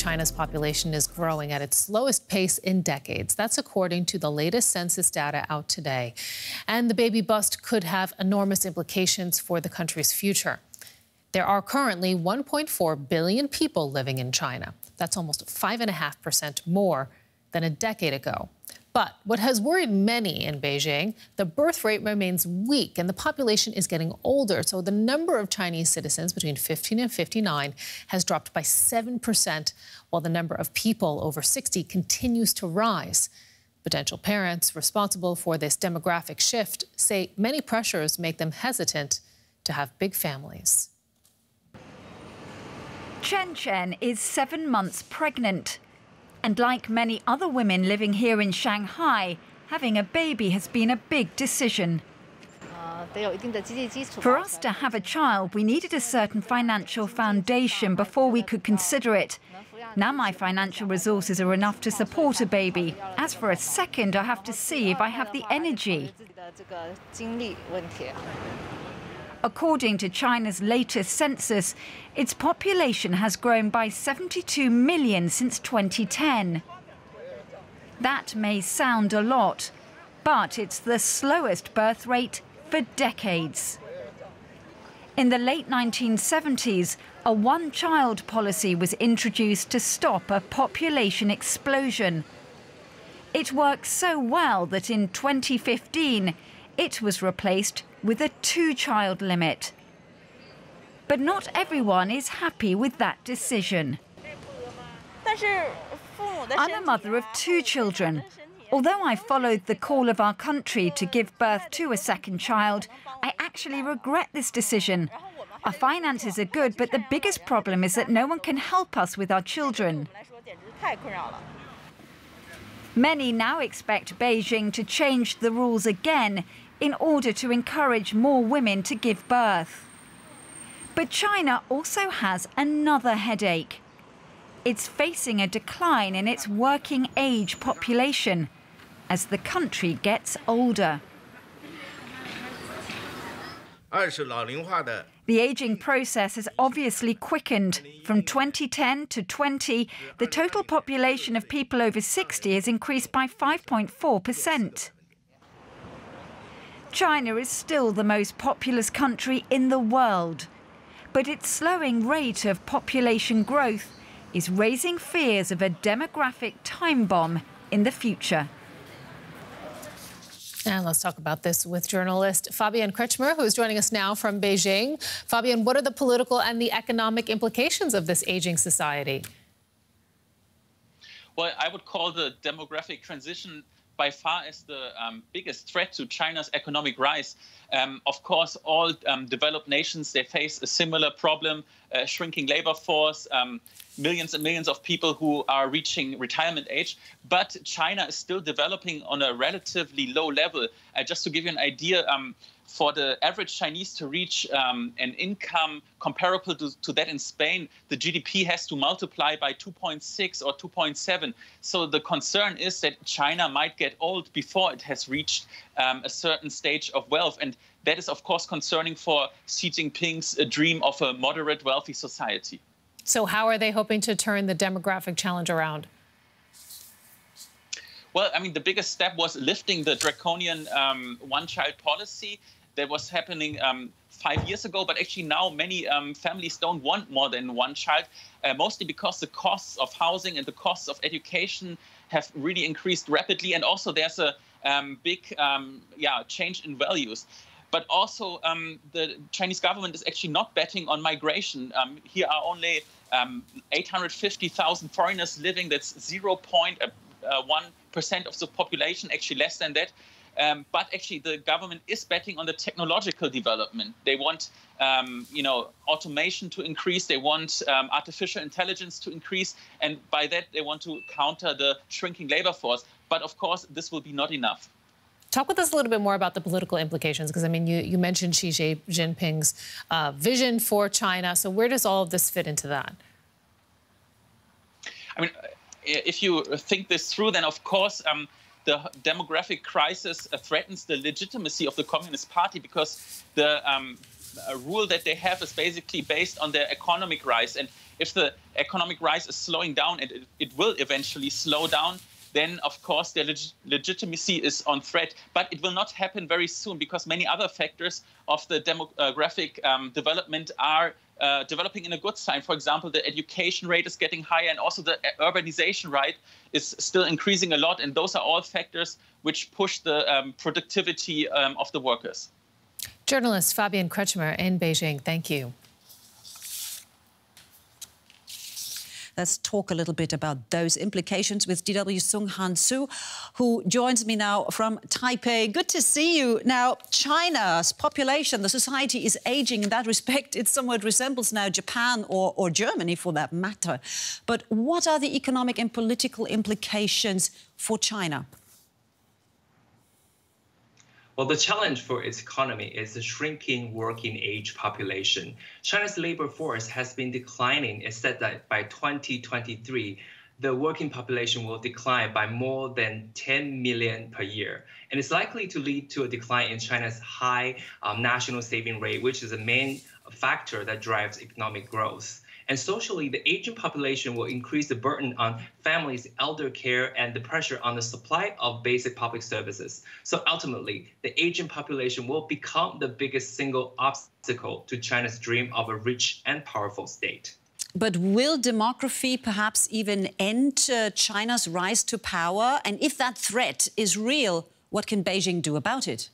China's population is growing at its slowest pace in decades. That's according to the latest census data out today. And the baby bust could have enormous implications for the country's future. There are currently 1.4 billion people living in China. That's almost 5.5% more than a decade ago. But what has worried many in Beijing, the birth rate remains weak and the population is getting older. So the number of Chinese citizens between 15 and 59 has dropped by 7%, while the number of people over 60 continues to rise. Potential parents responsible for this demographic shift say many pressures make them hesitant to have big families. Chen is 7 months pregnant. And like many other women living here in Shanghai, having a baby has been a big decision. For us to have a child, we needed a certain financial foundation before we could consider it. Now my financial resources are enough to support a baby. As for a second, I have to see if I have the energy. According to China's latest census, its population has grown by 72 million since 2010. That may sound a lot, but it's the slowest birth rate for decades. In the late 1970s, a one-child policy was introduced to stop a population explosion. It worked so well that in 2015, it was replaced with a two-child limit. But not everyone is happy with that decision. I'm a mother of 2 children. Although I followed the call of our country to give birth to a second child, I actually regret this decision. Our finances are good, but the biggest problem is that no one can help us with our children. Many now expect Beijing to change the rules again in order to encourage more women to give birth. But China also has another headache. It's facing a decline in its working age population as the country gets older. The aging process has obviously quickened. From 2010 to 20, the total population of people over 60 has increased by 5.4%. China is still the most populous country in the world, but its slowing rate of population growth is raising fears of a demographic time bomb in the future. And let's talk about this with journalist Fabienne Kretschmer, who is joining us now from Beijing. Fabienne, what are the political and the economic implications of this aging society? Well, I would call the demographic transition by far as the biggest threat to China's economic rise. Of course, all developed nations, they face a similar problem, shrinking labor force, millions and millions of people who are reaching retirement age. But China is still developing on a relatively low level. Just to give you an idea, for the average Chinese to reach an income comparable to that in Spain, the GDP has to multiply by 2.6 or 2.7. So the concern is that China might get old before it has reached a certain stage of wealth. And that is, of course, concerning for Xi Jinping's dream of a moderate, wealthy society. So how are they hoping to turn the demographic challenge around? Well, I mean, the biggest step was lifting the draconian one-child policy that was happening 5 years ago. But actually now many families don't want more than one child, mostly because the costs of housing and the costs of education have really increased rapidly. And also there's a big change in values. But also the Chinese government is actually not betting on migration. Here are only 850,000 foreigners living. That's 0.1% of the population, actually less than that. But actually, the government is betting on the technological development. They want, automation to increase. They want artificial intelligence to increase. And by that, they want to counter the shrinking labor force. But of course, this will be not enough. Talk with us a little bit more about the political implications, because, I mean, you mentioned Xi Jinping's vision for China. So where does all of this fit into that? I mean, if you think this through, then, of course, the demographic crisis threatens the legitimacy of the Communist Party, because the rule that they have is basically based on their economic rise. And if the economic rise is slowing down, and it will eventually slow down, then, of course, their legitimacy is on threat. But it will not happen very soon because many other factors of the demographic development are developing in a good sign. For example, the education rate is getting higher, and also the urbanization rate is still increasing a lot. And those are all factors which push the productivity of the workers. Journalist Fabian Kretschmer in Beijing, thank you. Let's talk a little bit about those implications with DW Sung-Han Soo, who joins me now from Taipei. Good to see you. Now, China's population, the society is aging. In that respect, it somewhat resembles now Japan or Germany, for that matter. But what are the economic and political implications for China? Well, the challenge for its economy is the shrinking working age population. China's labor force has been declining. It's said that by 2023, the working population will decline by more than 10 million per year. And it's likely to lead to a decline in China's high national saving rate, which is a main factor that drives economic growth. And socially, the aging population will increase the burden on families' elder care and the pressure on the supply of basic public services. So ultimately, the aging population will become the biggest single obstacle to China's dream of a rich and powerful state. But will demography perhaps even end China's rise to power? And if that threat is real, what can Beijing do about it?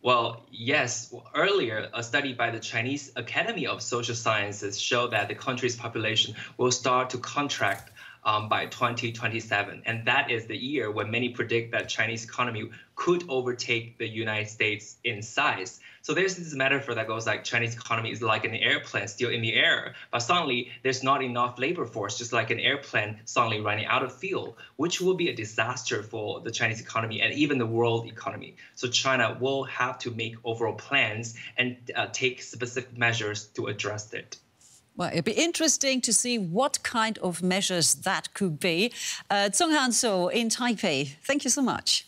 Well, yes. Earlier, a study by the Chinese Academy of Social Sciences showed that the country's population will start to contract by 2027. And that is the year when many predict that Chinese economy could overtake the United States in size. So there's this metaphor that goes like Chinese economy is like an airplane still in the air, but suddenly there's not enough labor force, just like an airplane suddenly running out of fuel, which will be a disaster for the Chinese economy and even the world economy. So China will have to make overall plans and take specific measures to address it. Well, it'd be interesting to see what kind of measures that could be. Sung-Han Soo in Taipei, thank you so much.